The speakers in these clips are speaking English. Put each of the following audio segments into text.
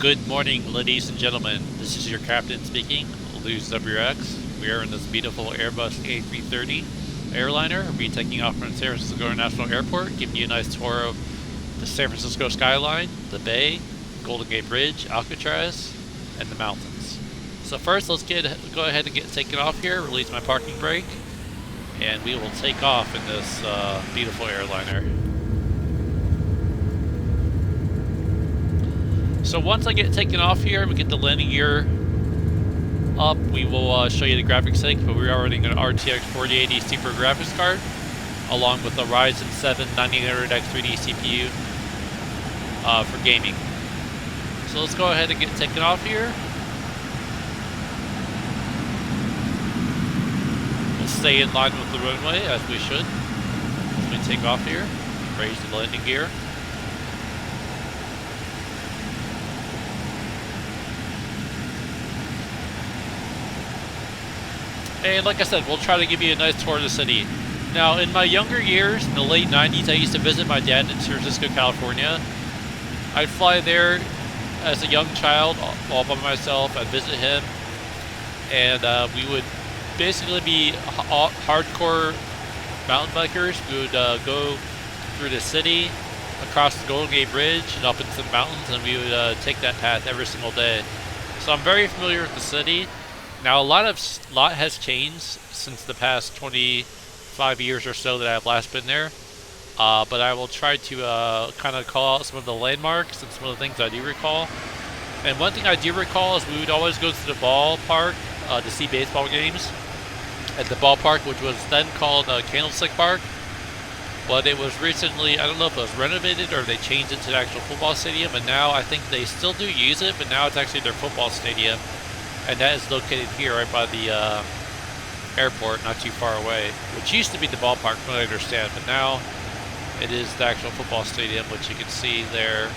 Good morning, ladies and gentlemen. This is your captain speaking, Luz WX. We are in this beautiful Airbus A330 airliner. We'll be taking off from San Francisco International Airport, giving you a nice tour of the San Francisco skyline, the bay, Golden Gate Bridge, Alcatraz, and the mountains. So first, let's go ahead and get taken off here, release my parking brake, and we will take off in this beautiful airliner. So once I get taken off here and we get the landing gear up, we will show you the graphics settings, but we are running an RTX 4080 Super graphics card along with a Ryzen 7 9800X 3D CPU for gaming. So let's go ahead and get taken off here. We'll stay in line with the runway as we should as we take off here. Raise the landing gear. And like I said, we'll try to give you a nice tour of the city. Now, in my younger years, in the late 90s, I used to visit my dad in San Francisco, California. I'd fly there as a young child, all by myself. I'd visit him, and we would basically be hardcore mountain bikers. We would go through the city, across the Golden Gate Bridge, and up into the mountains, and we would take that path every single day. So I'm very familiar with the city. Now, a lot has changed since the past 25 years or so that I've last been there, but I will try to kind of call out some of the landmarks and some of the things I do recall. And one thing I do recall is we would always go to the ballpark to see baseball games at the ballpark, which was then called Candlestick Park, but it was recently, I don't know if it was renovated or they changed it to the actual football stadium, and now I think they still do use it, but now it's actually their football stadium. And that is located here right by the airport, not too far away, which used to be the ballpark, from what I understand, but now it is the actual football stadium, which you can see there.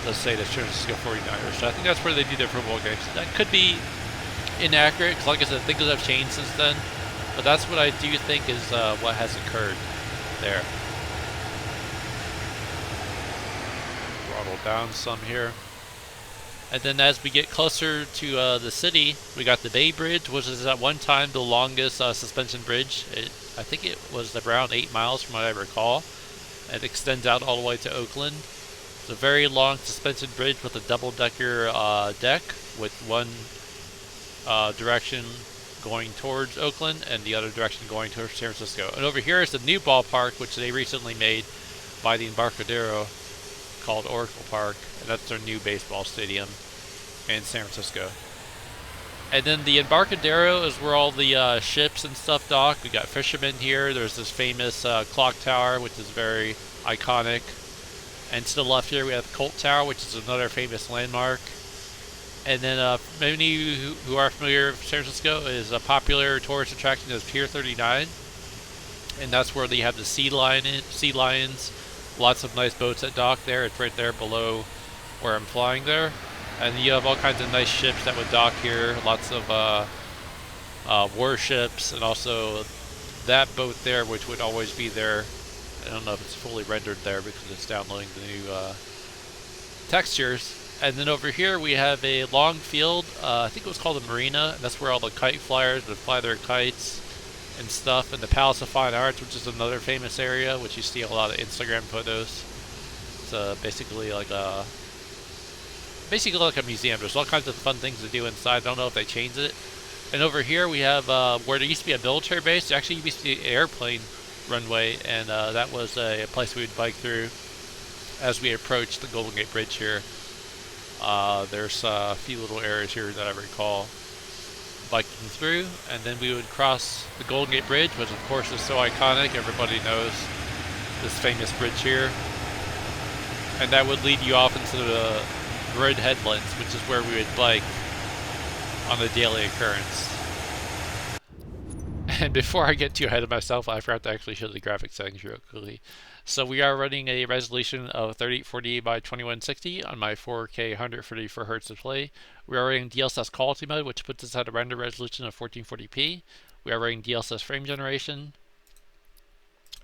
Let's say the San Francisco 49ers. So I think that's where they do their football games. That could be inaccurate, because like I said, things have changed since then, but that's what I do think is what has occurred there. Throttle down some here. And then as we get closer to the city, we got the Bay Bridge, which is at one time the longest suspension bridge. I think it was around 8 miles from what I recall. It extends out all the way to Oakland. It's a very long suspension bridge with a double-decker deck with one direction going towards Oakland and the other direction going towards San Francisco. And over here is the new ballpark, which they recently made by the Embarcadero, called Oracle Park, and that's their new baseball stadium in San Francisco. And then the Embarcadero is where all the ships and stuff dock. We got fishermen here. There's this famous clock tower, which is very iconic. And to the left here we have Colt Tower, which is another famous landmark. And then many of you who are familiar with San Francisco is a popular tourist attraction is Pier 39. And that's where they have the sea lions. Lots of nice boats that dock there. It's right there below where I'm flying there. And you have all kinds of nice ships that would dock here. Lots of warships, and also that boat there, which would always be there. I don't know if it's fully rendered there because it's downloading the new textures. And then over here we have a long field. I think it was called a marina. And that's where all the kite flyers would fly their kites and stuff, and the Palace of Fine Arts, which is another famous area, which you see a lot of Instagram photos. It's basically like a museum. There's all kinds of fun things to do inside. I don't know if they changed it. And over here we have where there used to be a military base. There actually used to be an airplane runway, and that was a place we would bike through as we approach the Golden Gate Bridge here. There's a few little areas here that I recall biking through, and then we would cross the Golden Gate Bridge, which of course is so iconic. Everybody knows this famous bridge here, and that would lead you off into the Grid Headlands, which is where we would bike on a daily occurrence. And before I get too ahead of myself, I forgot to actually show the graphics settings real quickly. So we are running a resolution of 3840 by 2160 on my 4K 144Hz display. We are running DLSS Quality mode, which puts us at a render resolution of 1440p. We are running DLSS frame generation.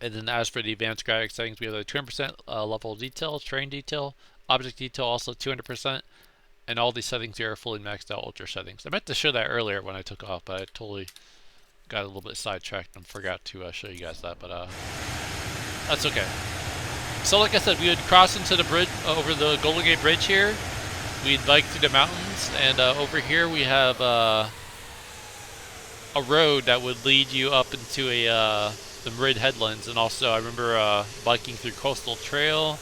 And then as for the advanced graphics settings, we have a 200% level detail, terrain detail, Object detail also 200%. And all these settings here are fully maxed out ultra settings. I meant to show that earlier when I took off, but I totally got a little bit sidetracked and forgot to show you guys that, but that's okay. So like I said, we would cross into the bridge, over the Golden Gate Bridge here. We'd bike through the mountains, and over here we have a road that would lead you up into the Mid Headlands, and also I remember biking through Coastal Trail.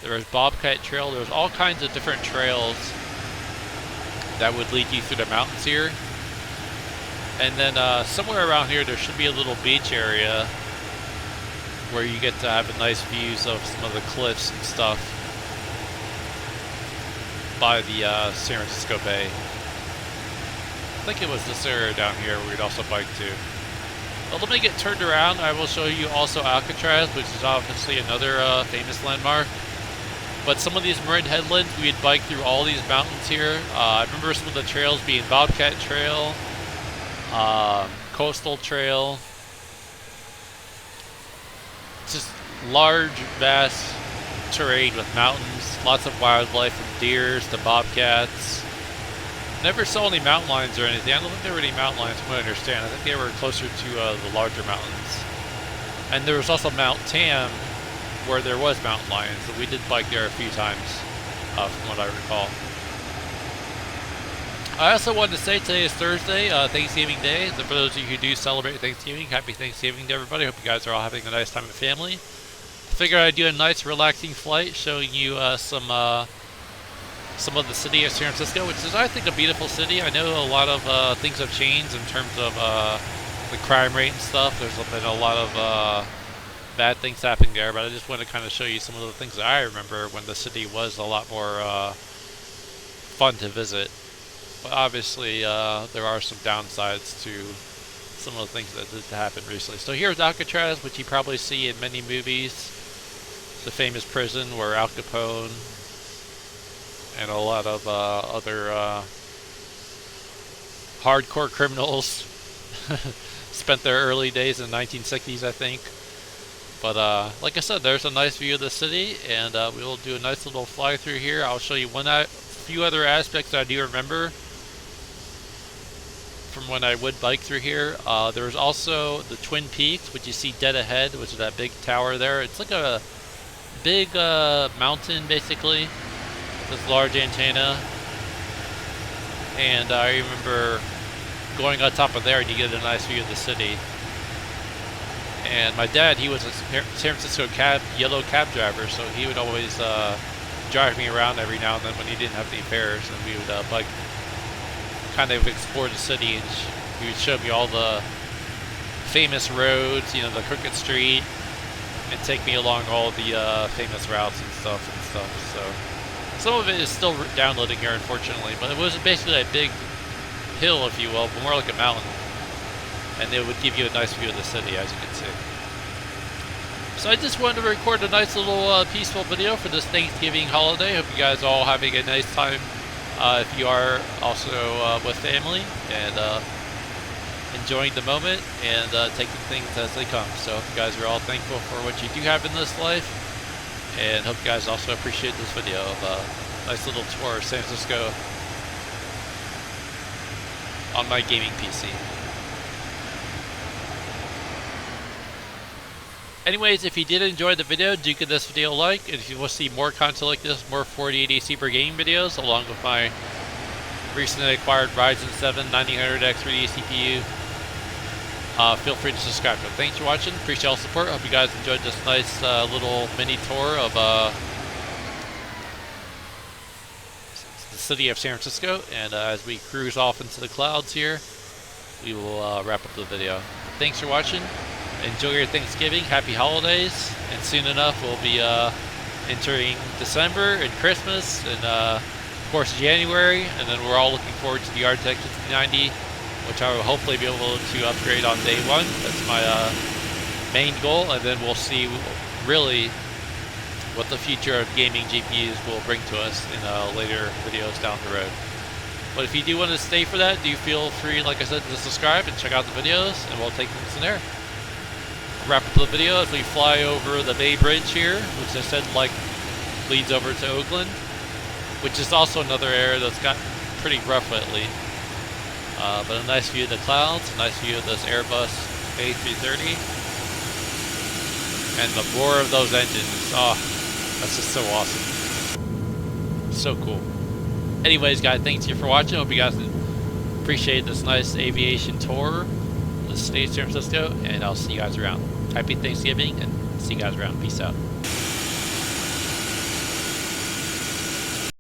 There was Bobcat Trail. There was all kinds of different trails that would lead you through the mountains here. And then somewhere around here there should be a little beach area where you get to have nice views of some of the cliffs and stuff by the San Francisco Bay. I think it was this area down here where we'd also bike to. Well, let me get turned around. I will show you also Alcatraz, which is obviously another famous landmark. But some of these Mid Headlands, we'd bike through all these mountains here. I remember some of the trails being Bobcat Trail, Coastal Trail. Just large, vast terrain with mountains, lots of wildlife from deers to bobcats. Never saw any mountain lions or anything. I don't think there were any mountain lions from what I understand. I think they were closer to the larger mountains. And there was also Mount Tam, where there was mountain lions, so we did bike there a few times, from what I recall. I also wanted to say today is Thursday, Thanksgiving Day. So for those of you who do celebrate Thanksgiving, happy Thanksgiving to everybody. Hope you guys are all having a nice time with family. I figured I'd do a nice relaxing flight showing you some of the city of San Francisco, which is, I think, a beautiful city. I know a lot of things have changed in terms of the crime rate and stuff. There's been a lot of bad things happening there, but I just want to kind of show you some of the things that I remember when the city was a lot more fun to visit. But obviously there are some downsides to some of the things that did happen recently. So here's Alcatraz, which you probably see in many movies. It's a famous prison where Al Capone and a lot of other hardcore criminals spent their early days in the 1960s, I think. But like I said, there's a nice view of the city, and we will do a nice little fly through here. I'll show you few other aspects that I do remember from when I would bike through here. There was also the Twin Peaks, which you see dead ahead, which is that big tower there. It's like a big mountain, basically, with this large antenna. And I remember going on top of there and you get a nice view of the city. And my dad, he was a San Francisco yellow cab driver, so he would always drive me around every now and then when he didn't have any fares, and we would bike, kind of explore the city, and he would show me all the famous roads, you know, the Crooked Street, and take me along all the famous routes and stuff. So some of it is still downloading here, unfortunately, but it was basically a big hill, if you will, but more like a mountain. And it would give you a nice view of the city, as you can see. So I just wanted to record a nice little peaceful video for this Thanksgiving holiday. Hope you guys are all having a nice time if you are also with family, and enjoying the moment and taking things as they come. So hope you guys are all thankful for what you do have in this life, and hope you guys also appreciate this video of a nice little tour of San Francisco on my gaming PC. Anyways, if you did enjoy the video, do give this video a like, and if you want to see more content like this, more 4080 Super gaming videos, along with my recently acquired Ryzen 7 9000X 3D CPU, feel free to subscribe. So thanks for watching, appreciate all the support. Hope you guys enjoyed this nice little mini tour of the city of San Francisco, and as we cruise off into the clouds here, we will wrap up the video. Thanks for watching. Enjoy your Thanksgiving, happy holidays, and soon enough we'll be entering December and Christmas, and of course January, and then we're all looking forward to the RTX 5090, which I will hopefully be able to upgrade on day one. That's my main goal, and then we'll see really what the future of gaming GPUs will bring to us in later videos down the road. But if you do want to stay for that, do feel free, like I said, to subscribe and check out the videos, and we'll take things from there. Wrap up the video as we fly over the Bay Bridge here, which I said leads over to Oakland. which is also another area that's got pretty rough lately. But a nice view of the clouds, a nice view of this Airbus A330, and the roar of those engines. Oh, that's just so awesome. So cool. Anyways, guys, thanks you for watching. Hope you guys appreciate this nice aviation tour of the city of San Francisco, and I'll see you guys around. Happy Thanksgiving, and see you guys around. Peace out.